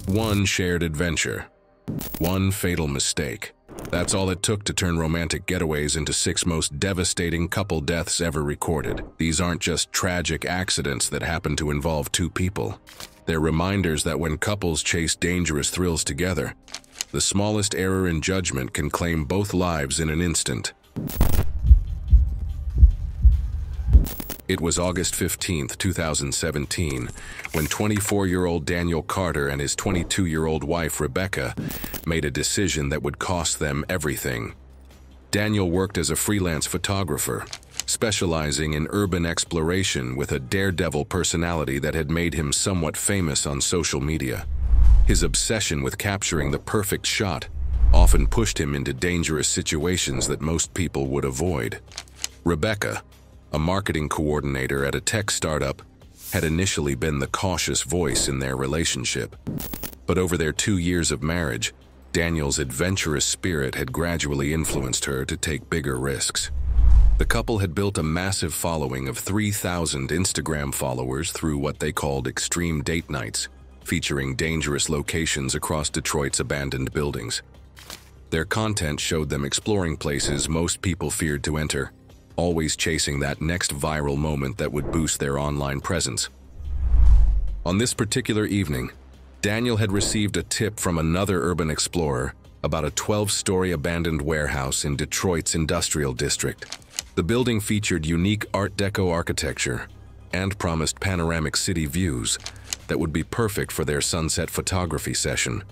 One shared adventure. One fatal mistake. That's all it took to turn romantic getaways into 6 most devastating couple deaths ever recorded. These aren't just tragic accidents that happen to involve 2 people. They're reminders that when couples chase dangerous thrills together, the smallest error in judgment can claim both lives in an instant. It was August 15, 2017, when 24-year-old Daniel Carter and his 22-year-old wife Rebecca made a decision that would cost them everything. Daniel worked as a freelance photographer, specializing in urban exploration with a daredevil personality that had made him somewhat famous on social media. His obsession with capturing the perfect shot often pushed him into dangerous situations that most people would avoid. Rebecca, a marketing coordinator at a tech startup, had initially been the cautious voice in their relationship. But over their 2 years of marriage, Daniel's adventurous spirit had gradually influenced her to take bigger risks. The couple had built a massive following of 3,000 Instagram followers through what they called extreme date nights, featuring dangerous locations across Detroit's abandoned buildings. Their content showed them exploring places most people feared to enter, always chasing that next viral moment that would boost their online presence. On this particular evening, Daniel had received a tip from another urban explorer about a 12-story abandoned warehouse in Detroit's industrial district. The building featured unique Art Deco architecture and promised panoramic city views that would be perfect for their sunset photography session.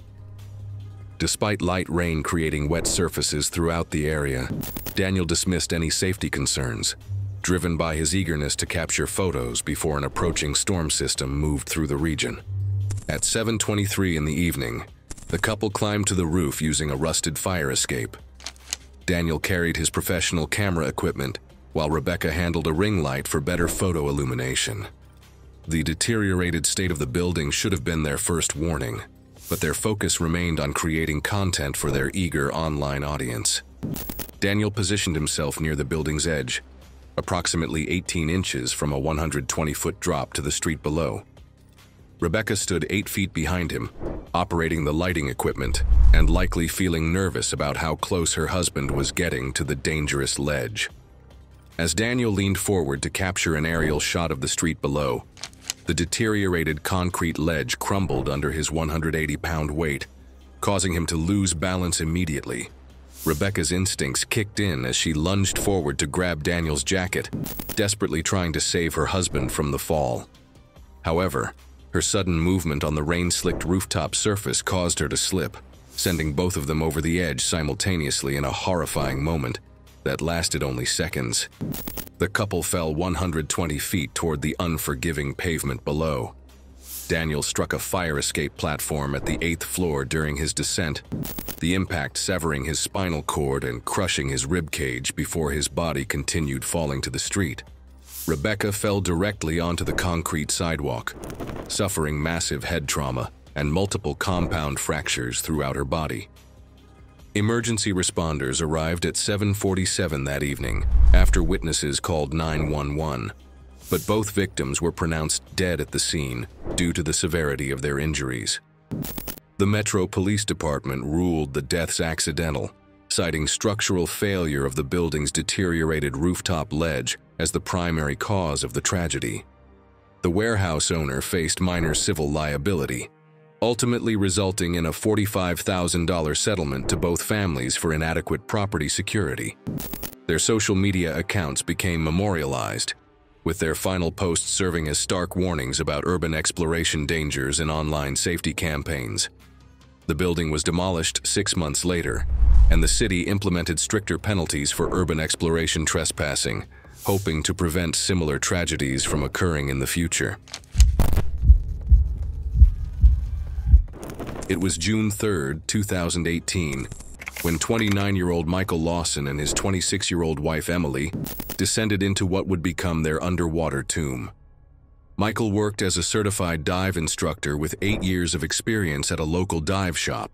Despite light rain creating wet surfaces throughout the area, Daniel dismissed any safety concerns, driven by his eagerness to capture photos before an approaching storm system moved through the region. At 7:23 in the evening, the couple climbed to the roof using a rusted fire escape. Daniel carried his professional camera equipment, while Rebecca handled a ring light for better photo illumination. The deteriorated state of the building should have been their first warning, but their focus remained on creating content for their eager online audience. Daniel positioned himself near the building's edge, approximately 18 inches from a 120-foot drop to the street below. Rebecca stood 8 feet behind him, operating the lighting equipment and likely feeling nervous about how close her husband was getting to the dangerous ledge. As Daniel leaned forward to capture an aerial shot of the street below, the deteriorated concrete ledge crumbled under his 180-pound weight, causing him to lose balance immediately. Rebecca's instincts kicked in as she lunged forward to grab Daniel's jacket, desperately trying to save her husband from the fall. However, her sudden movement on the rain-slicked rooftop surface caused her to slip, sending both of them over the edge simultaneously in a horrifying moment that lasted only seconds. The couple fell 120 feet toward the unforgiving pavement below. Daniel struck a fire escape platform at the 8th floor during his descent, the impact severing his spinal cord and crushing his rib cage before his body continued falling to the street. Rebecca fell directly onto the concrete sidewalk, suffering massive head trauma and multiple compound fractures throughout her body. Emergency responders arrived at 7:47 that evening after witnesses called 911, but both victims were pronounced dead at the scene due to the severity of their injuries. The Metro Police Department ruled the deaths accidental, citing structural failure of the building's deteriorated rooftop ledge as the primary cause of the tragedy. The warehouse owner faced minor civil liability, ultimately resulting in a $45,000 settlement to both families for inadequate property security. Their social media accounts became memorialized, with their final posts serving as stark warnings about urban exploration dangers and online safety campaigns. The building was demolished 6 months later, and the city implemented stricter penalties for urban exploration trespassing, hoping to prevent similar tragedies from occurring in the future. It was June 3, 2018, when 29-year-old Michael Lawson and his 26-year-old wife Emily descended into what would become their underwater tomb. Michael worked as a certified dive instructor with 8 years of experience at a local dive shop,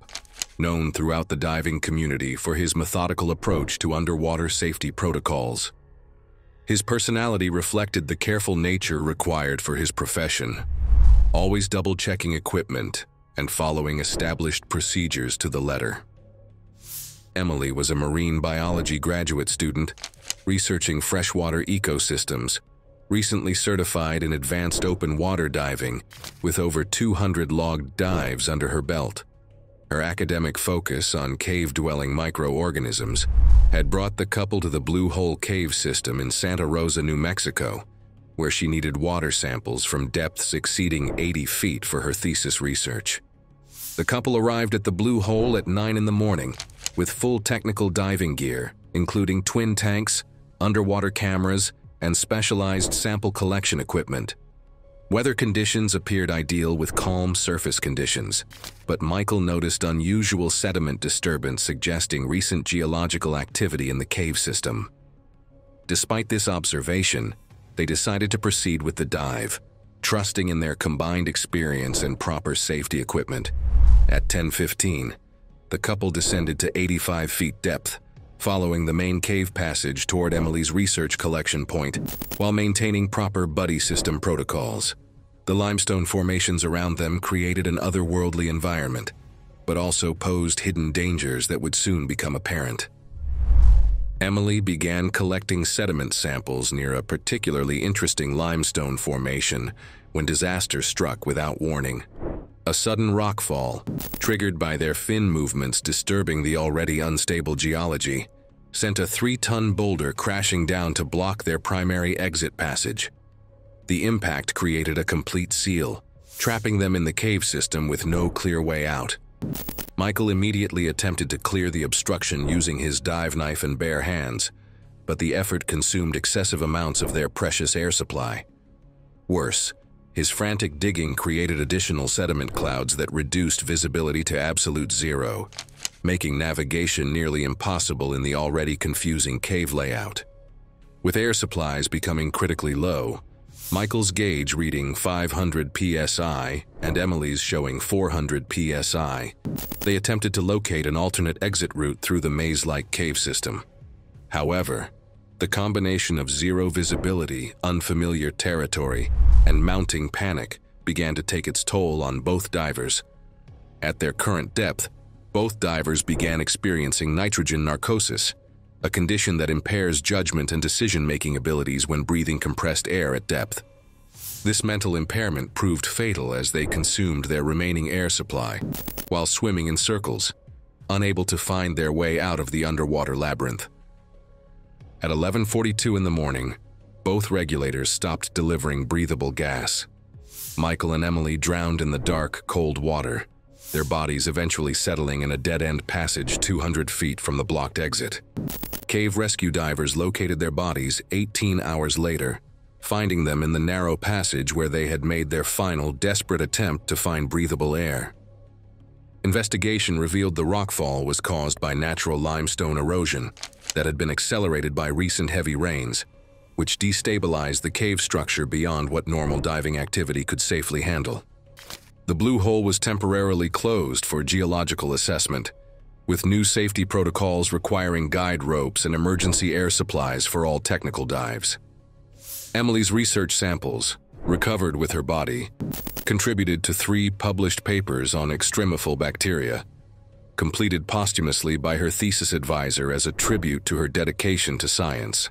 known throughout the diving community for his methodical approach to underwater safety protocols. His personality reflected the careful nature required for his profession, always double-checking equipment and following established procedures to the letter. Emily was a marine biology graduate student researching freshwater ecosystems, recently certified in advanced open water diving with over 200 logged dives under her belt. Her academic focus on cave-dwelling microorganisms had brought the couple to the Blue Hole Cave System in Santa Rosa, New Mexico, where she needed water samples from depths exceeding 80 feet for her thesis research. The couple arrived at the Blue Hole at 9 in the morning with full technical diving gear, including twin tanks, underwater cameras, and specialized sample collection equipment. Weather conditions appeared ideal with calm surface conditions, but Michael noticed unusual sediment disturbance suggesting recent geological activity in the cave system. Despite this observation, they decided to proceed with the dive, trusting in their combined experience and proper safety equipment. At 10:15, the couple descended to 85 feet depth, following the main cave passage toward Emily's research collection point while maintaining proper buddy system protocols. The limestone formations around them created an otherworldly environment, but also posed hidden dangers that would soon become apparent. Emily began collecting sediment samples near a particularly interesting limestone formation when disaster struck without warning. A sudden rockfall, triggered by their fin movements disturbing the already unstable geology, sent a 3-ton boulder crashing down to block their primary exit passage. The impact created a complete seal, trapping them in the cave system with no clear way out. Michael immediately attempted to clear the obstruction using his dive knife and bare hands, but the effort consumed excessive amounts of their precious air supply. Worse, his frantic digging created additional sediment clouds that reduced visibility to absolute zero, making navigation nearly impossible in the already confusing cave layout. With air supplies becoming critically low, Michael's gauge reading 500 psi and Emily's showing 400 psi, they attempted to locate an alternate exit route through the maze-like cave system. However, the combination of zero visibility, unfamiliar territory, and mounting panic began to take its toll on both divers. At their current depth, both divers began experiencing nitrogen narcosis, a condition that impairs judgment and decision-making abilities when breathing compressed air at depth. This mental impairment proved fatal as they consumed their remaining air supply while swimming in circles, unable to find their way out of the underwater labyrinth. At 11:42 in the morning, both regulators stopped delivering breathable gas. Michael and Emily drowned in the dark, cold water, their bodies eventually settling in a dead-end passage 200 feet from the blocked exit. Cave rescue divers located their bodies 18 hours later, finding them in the narrow passage where they had made their final, desperate attempt to find breathable air. Investigation revealed the rockfall was caused by natural limestone erosion that had been accelerated by recent heavy rains, which destabilized the cave structure beyond what normal diving activity could safely handle. The Blue Hole was temporarily closed for geological assessment, with new safety protocols requiring guide ropes and emergency air supplies for all technical dives. Emily's research samples, recovered with her body, contributed to 3 published papers on extremophile bacteria, completed posthumously by her thesis advisor as a tribute to her dedication to science.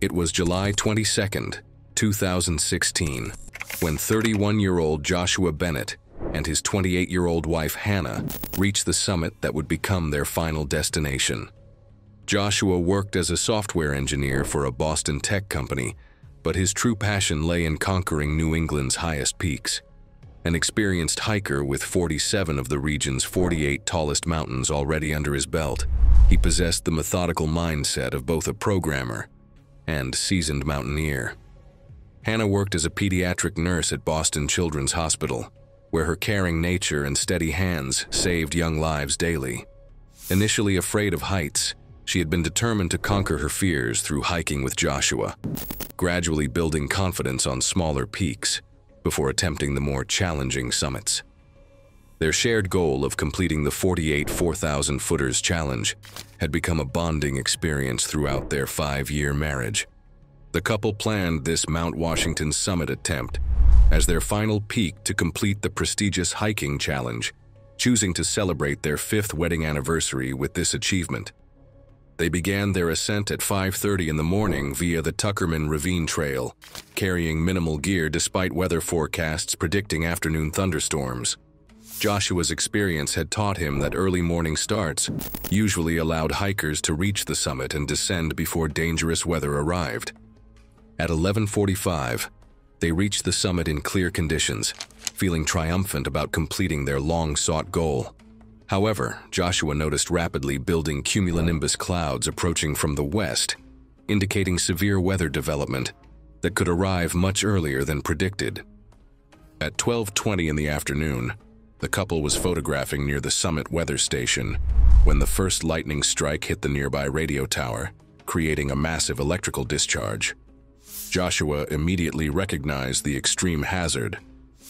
It was July 22nd, 2016, when 31-year-old Joshua Bennett and his 28-year-old wife Hannah reached the summit that would become their final destination. Joshua worked as a software engineer for a Boston tech company, but his true passion lay in conquering New England's highest peaks. An experienced hiker with 47 of the region's 48 tallest mountains already under his belt, he possessed the methodical mindset of both a programmer and seasoned mountaineer. Hannah worked as a pediatric nurse at Boston Children's Hospital, where her caring nature and steady hands saved young lives daily. Initially afraid of heights, she had been determined to conquer her fears through hiking with Joshua, gradually building confidence on smaller peaks before attempting the more challenging summits. Their shared goal of completing the 48 4,000-footers challenge had become a bonding experience throughout their 5-year marriage. The couple planned this Mount Washington summit attempt as their final peak to complete the prestigious hiking challenge, choosing to celebrate their 5th wedding anniversary with this achievement. They began their ascent at 5:30 in the morning via the Tuckerman Ravine Trail, carrying minimal gear despite weather forecasts predicting afternoon thunderstorms. Joshua's experience had taught him that early morning starts usually allowed hikers to reach the summit and descend before dangerous weather arrived. At 11:45, they reached the summit in clear conditions, feeling triumphant about completing their long-sought goal. However, Joshua noticed rapidly building cumulonimbus clouds approaching from the west, indicating severe weather development that could arrive much earlier than predicted. At 12:20 in the afternoon, the couple was photographing near the summit weather station when the first lightning strike hit the nearby radio tower, creating a massive electrical discharge. Joshua immediately recognized the extreme hazard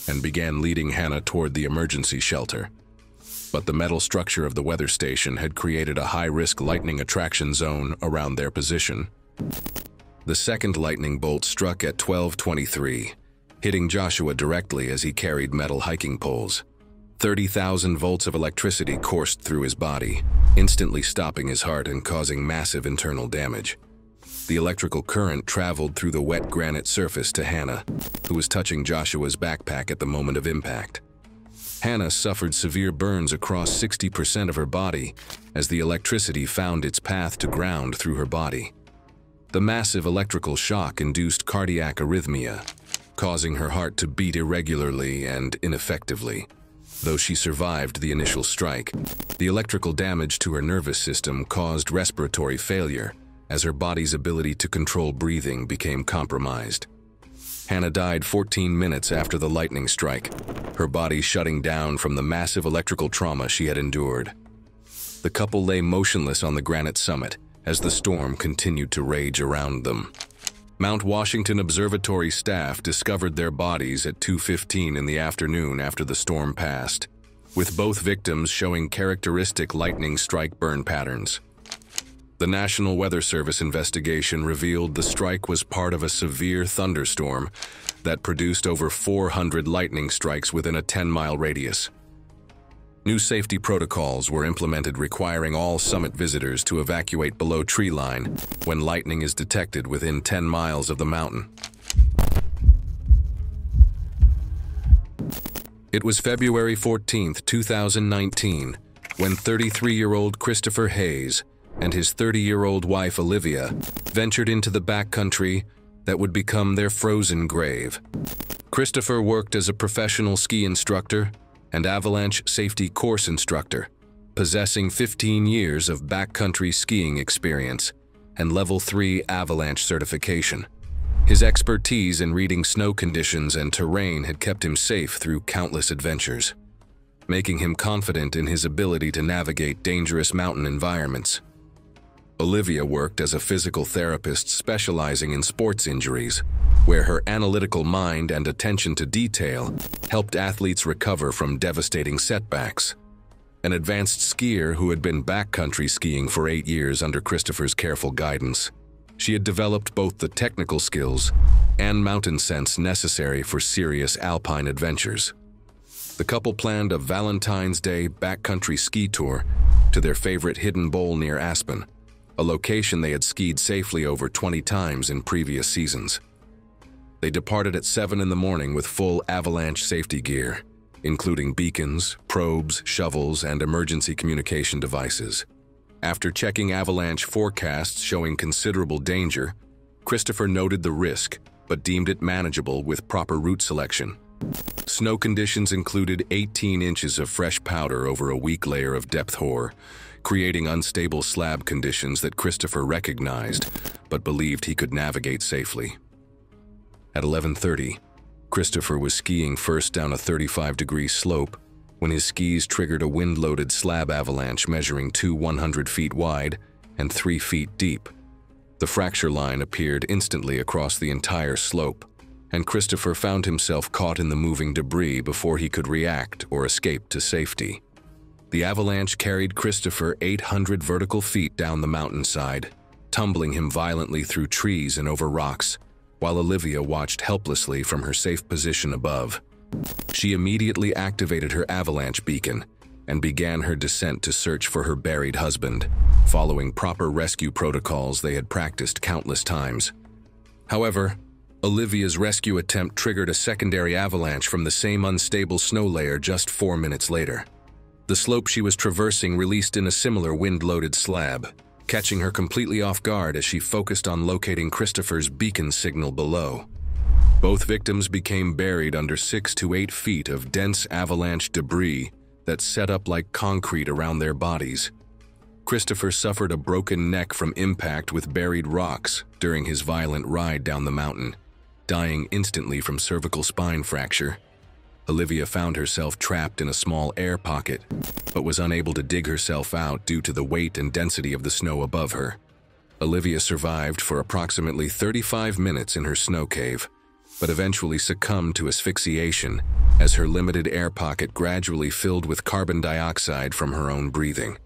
and began leading Hannah toward the emergency shelter. But the metal structure of the weather station had created a high-risk lightning attraction zone around their position. The second lightning bolt struck at 12:23, hitting Joshua directly as he carried metal hiking poles. 30,000 volts of electricity coursed through his body, instantly stopping his heart and causing massive internal damage. The electrical current traveled through the wet granite surface to Hannah, who was touching Joshua's backpack at the moment of impact. Hannah suffered severe burns across 60% of her body as the electricity found its path to ground through her body. The massive electrical shock induced cardiac arrhythmia, causing her heart to beat irregularly and ineffectively. Though she survived the initial strike, the electrical damage to her nervous system caused respiratory failure as her body's ability to control breathing became compromised. Hannah died 14 minutes after the lightning strike, her body shutting down from the massive electrical trauma she had endured. The couple lay motionless on the granite summit as the storm continued to rage around them. Mount Washington Observatory staff discovered their bodies at 2:15 in the afternoon after the storm passed, with both victims showing characteristic lightning strike burn patterns. The National Weather Service investigation revealed the strike was part of a severe thunderstorm that produced over 400 lightning strikes within a 10-mile radius. New safety protocols were implemented requiring all summit visitors to evacuate below tree line when lightning is detected within 10 miles of the mountain. It was February 14, 2019, when 33-year-old Christopher Hayes and his 30-year-old wife Olivia ventured into the backcountry that would become their frozen grave. Christopher worked as a professional ski instructor and avalanche safety course instructor, possessing 15 years of backcountry skiing experience and Level 3 avalanche certification. His expertise in reading snow conditions and terrain had kept him safe through countless adventures, making him confident in his ability to navigate dangerous mountain environments. Olivia worked as a physical therapist specializing in sports injuries, where her analytical mind and attention to detail helped athletes recover from devastating setbacks. An advanced skier who had been backcountry skiing for 8 years under Christopher's careful guidance, she had developed both the technical skills and mountain sense necessary for serious alpine adventures. The couple planned a Valentine's Day backcountry ski tour to their favorite hidden bowl near Aspen, a location they had skied safely over 20 times in previous seasons. They departed at 7 in the morning with full avalanche safety gear, including beacons, probes, shovels, and emergency communication devices. After checking avalanche forecasts showing considerable danger, Christopher noted the risk, but deemed it manageable with proper route selection. Snow conditions included 18 inches of fresh powder over a weak layer of depth hoar, creating unstable slab conditions that Christopher recognized, but believed he could navigate safely. At 11:30, Christopher was skiing first down a 35-degree slope when his skis triggered a wind-loaded slab avalanche measuring 100 feet wide and 3 feet deep. The fracture line appeared instantly across the entire slope, and Christopher found himself caught in the moving debris before he could react or escape to safety. The avalanche carried Christopher 800 vertical feet down the mountainside, tumbling him violently through trees and over rocks, while Olivia watched helplessly from her safe position above. She immediately activated her avalanche beacon and began her descent to search for her buried husband, following proper rescue protocols they had practiced countless times. However, Olivia's rescue attempt triggered a secondary avalanche from the same unstable snow layer just 4 minutes later. The slope she was traversing released in a similar wind-loaded slab, catching her completely off guard as she focused on locating Christopher's beacon signal below. Both victims became buried under 6 to 8 feet of dense avalanche debris that set up like concrete around their bodies. Christopher suffered a broken neck from impact with buried rocks during his violent ride down the mountain, dying instantly from cervical spine fracture. Olivia found herself trapped in a small air pocket, but was unable to dig herself out due to the weight and density of the snow above her. Olivia survived for approximately 35 minutes in her snow cave, but eventually succumbed to asphyxiation as her limited air pocket gradually filled with carbon dioxide from her own breathing.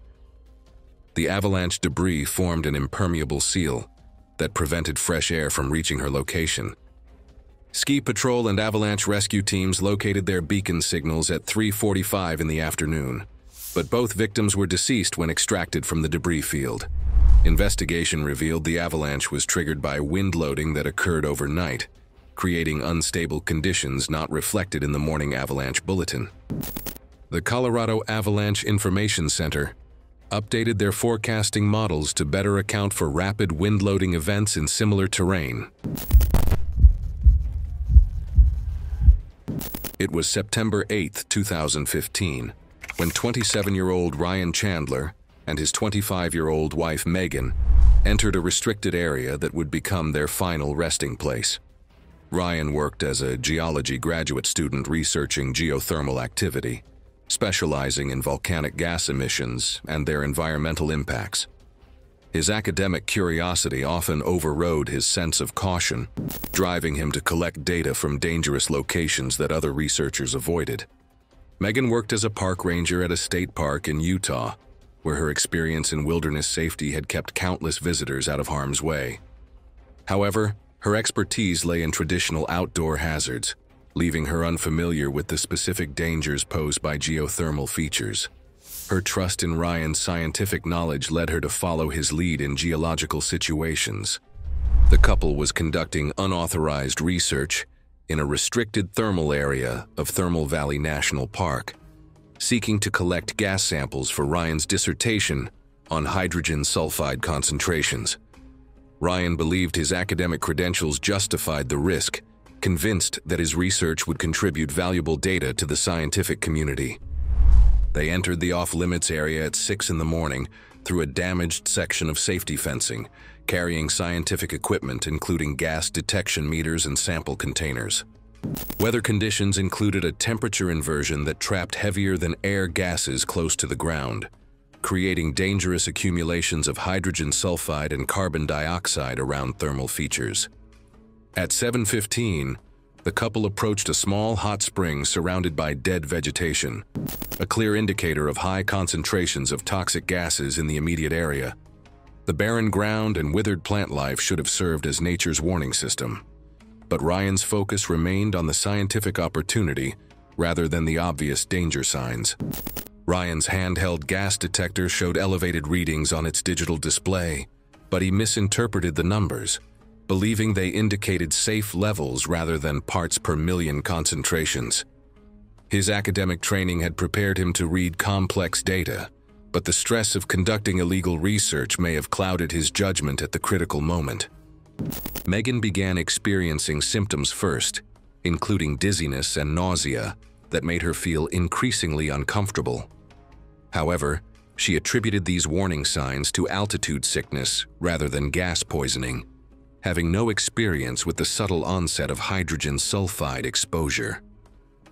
The avalanche debris formed an impermeable seal that prevented fresh air from reaching her location. Ski patrol and avalanche rescue teams located their beacon signals at 3:45 in the afternoon, but both victims were deceased when extracted from the debris field. Investigation revealed the avalanche was triggered by wind loading that occurred overnight, creating unstable conditions not reflected in the morning avalanche bulletin. The Colorado Avalanche Information Center updated their forecasting models to better account for rapid wind-loading events in similar terrain. It was September 8, 2015, when 27-year-old Ryan Chandler and his 25-year-old wife Megan entered a restricted area that would become their final resting place. Ryan worked as a geology graduate student researching geothermal activity, specializing in volcanic gas emissions and their environmental impacts. His academic curiosity often overrode his sense of caution, driving him to collect data from dangerous locations that other researchers avoided. Megan worked as a park ranger at a state park in Utah, where her experience in wilderness safety had kept countless visitors out of harm's way. However, her expertise lay in traditional outdoor hazards, leaving her unfamiliar with the specific dangers posed by geothermal features. Her trust in Ryan's scientific knowledge led her to follow his lead in geological situations. The couple was conducting unauthorized research in a restricted thermal area of Thermal Valley National Park, seeking to collect gas samples for Ryan's dissertation on hydrogen sulfide concentrations. Ryan believed his academic credentials justified the risk, convinced that his research would contribute valuable data to the scientific community. They entered the off-limits area at 6 in the morning through a damaged section of safety fencing, carrying scientific equipment including gas detection meters and sample containers. Weather conditions included a temperature inversion that trapped heavier than air gases close to the ground, creating dangerous accumulations of hydrogen sulfide and carbon dioxide around thermal features. At 7:15, the couple approached a small hot spring surrounded by dead vegetation, a clear indicator of high concentrations of toxic gases in the immediate area. The barren ground and withered plant life should have served as nature's warning system, but Ryan's focus remained on the scientific opportunity rather than the obvious danger signs. Ryan's handheld gas detector showed elevated readings on its digital display, but he misinterpreted the numbers, believing they indicated safe levels rather than parts per million concentrations. His academic training had prepared him to read complex data, but the stress of conducting illegal research may have clouded his judgment at the critical moment. Megan began experiencing symptoms first, including dizziness and nausea, that made her feel increasingly uncomfortable. However, she attributed these warning signs to altitude sickness rather than gas poisoning, having no experience with the subtle onset of hydrogen sulfide exposure.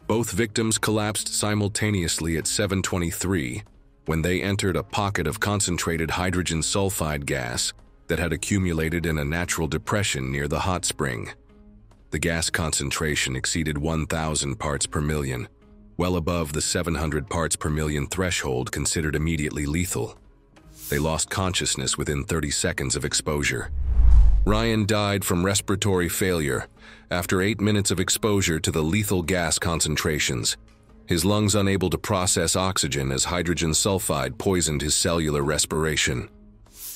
Both victims collapsed simultaneously at 7:23 when they entered a pocket of concentrated hydrogen sulfide gas that had accumulated in a natural depression near the hot spring. The gas concentration exceeded 1,000 parts per million, well above the 700 parts per million threshold considered immediately lethal. They lost consciousness within 30 seconds of exposure. Ryan died from respiratory failure after 8 minutes of exposure to the lethal gas concentrations, his lungs unable to process oxygen as hydrogen sulfide poisoned his cellular respiration.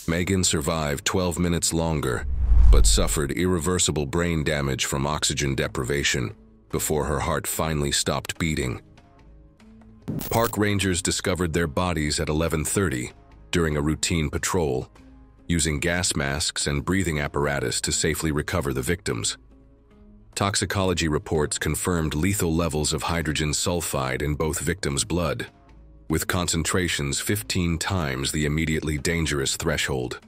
Megan survived 12 minutes longer, but suffered irreversible brain damage from oxygen deprivation before her heart finally stopped beating. Park rangers discovered their bodies at 11:30 during a routine patrol, using gas masks and breathing apparatus to safely recover the victims. Toxicology reports confirmed lethal levels of hydrogen sulfide in both victims' blood, with concentrations 15 times the immediately dangerous threshold.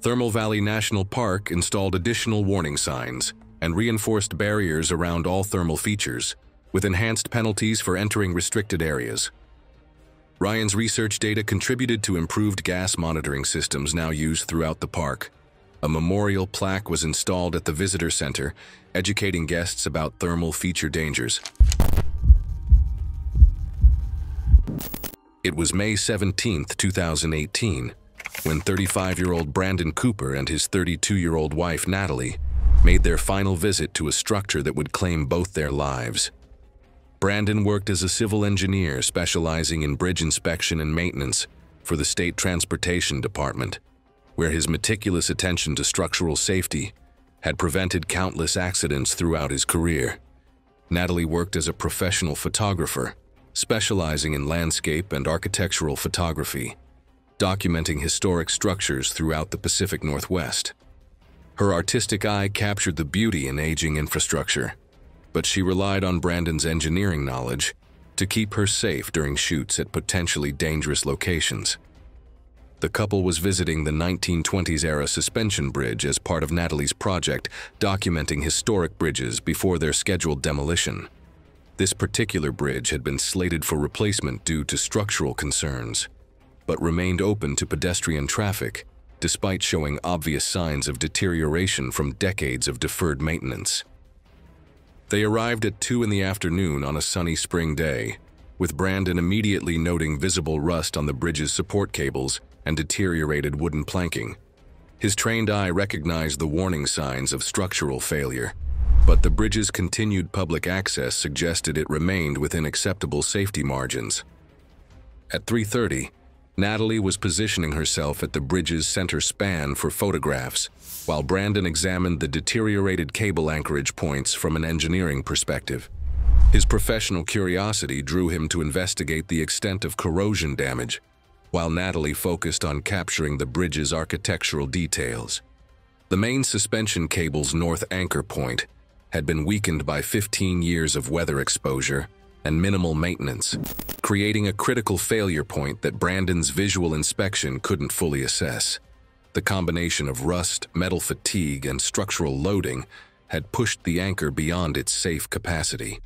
Thermal Valley National Park installed additional warning signs and reinforced barriers around all thermal features, with enhanced penalties for entering restricted areas. Ryan's research data contributed to improved gas monitoring systems now used throughout the park. A memorial plaque was installed at the visitor center, educating guests about thermal feature dangers. It was May 17, 2018, when 35-year-old Brandon Cooper and his 32-year-old wife Natalie made their final visit to a structure that would claim both their lives. Brandon worked as a civil engineer specializing in bridge inspection and maintenance for the State Transportation Department, where his meticulous attention to structural safety had prevented countless accidents throughout his career. Natalie worked as a professional photographer, specializing in landscape and architectural photography, documenting historic structures throughout the Pacific Northwest. Her artistic eye captured the beauty in aging infrastructure, but she relied on Brandon's engineering knowledge to keep her safe during shoots at potentially dangerous locations. The couple was visiting the 1920s-era suspension bridge as part of Natalie's project documenting historic bridges before their scheduled demolition. This particular bridge had been slated for replacement due to structural concerns, but remained open to pedestrian traffic despite showing obvious signs of deterioration from decades of deferred maintenance. They arrived at 2 in the afternoon on a sunny spring day, with Brandon immediately noting visible rust on the bridge's support cables and deteriorated wooden planking. His trained eye recognized the warning signs of structural failure, but the bridge's continued public access suggested it remained within acceptable safety margins. At 3:30, Natalie was positioning herself at the bridge's center span for photographs, while Brandon examined the deteriorated cable anchorage points from an engineering perspective. His professional curiosity drew him to investigate the extent of corrosion damage, while Natalie focused on capturing the bridge's architectural details. The main suspension cable's north anchor point had been weakened by 15 years of weather exposure and minimal maintenance, creating a critical failure point that Brandon's visual inspection couldn't fully assess. The combination of rust, metal fatigue, and structural loading had pushed the anchor beyond its safe capacity.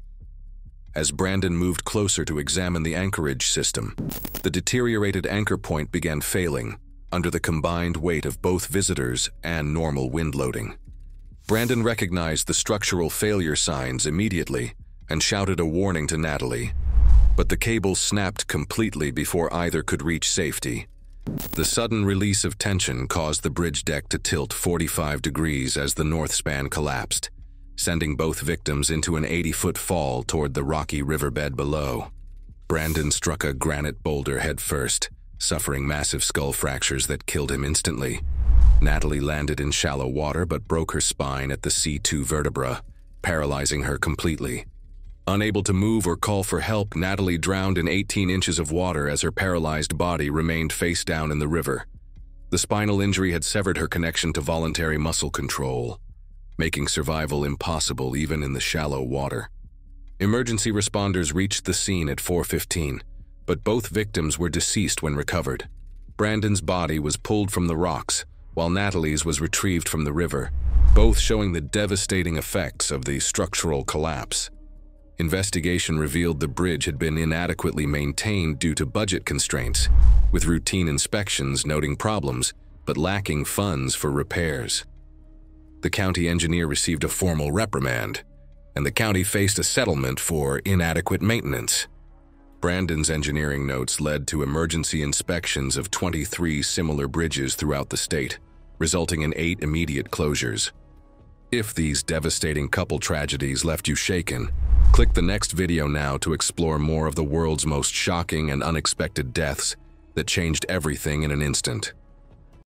As Brandon moved closer to examine the anchorage system, the deteriorated anchor point began failing under the combined weight of both visitors and normal wind loading. Brandon recognized the structural failure signs immediately and shouted a warning to Natalie, but the cable snapped completely before either could reach safety. The sudden release of tension caused the bridge deck to tilt 45 degrees as the north span collapsed, sending both victims into an 80-foot fall toward the rocky riverbed below. Brandon struck a granite boulder headfirst, suffering massive skull fractures that killed him instantly. Natalie landed in shallow water but broke her spine at the C2 vertebra, paralyzing her completely. Unable to move or call for help, Natalie drowned in 18 inches of water as her paralyzed body remained face down in the river. The spinal injury had severed her connection to voluntary muscle control, making survival impossible even in the shallow water. Emergency responders reached the scene at 4:15, but both victims were deceased when recovered. Brandon's body was pulled from the rocks, while Natalie's was retrieved from the river, both showing the devastating effects of the structural collapse. Investigation revealed the bridge had been inadequately maintained due to budget constraints, with routine inspections noting problems but lacking funds for repairs. The county engineer received a formal reprimand, and the county faced a settlement for inadequate maintenance. Brandon's engineering notes led to emergency inspections of 23 similar bridges throughout the state, resulting in 8 immediate closures. If these devastating couple tragedies left you shaken, click the next video now to explore more of the world's most shocking and unexpected deaths that changed everything in an instant.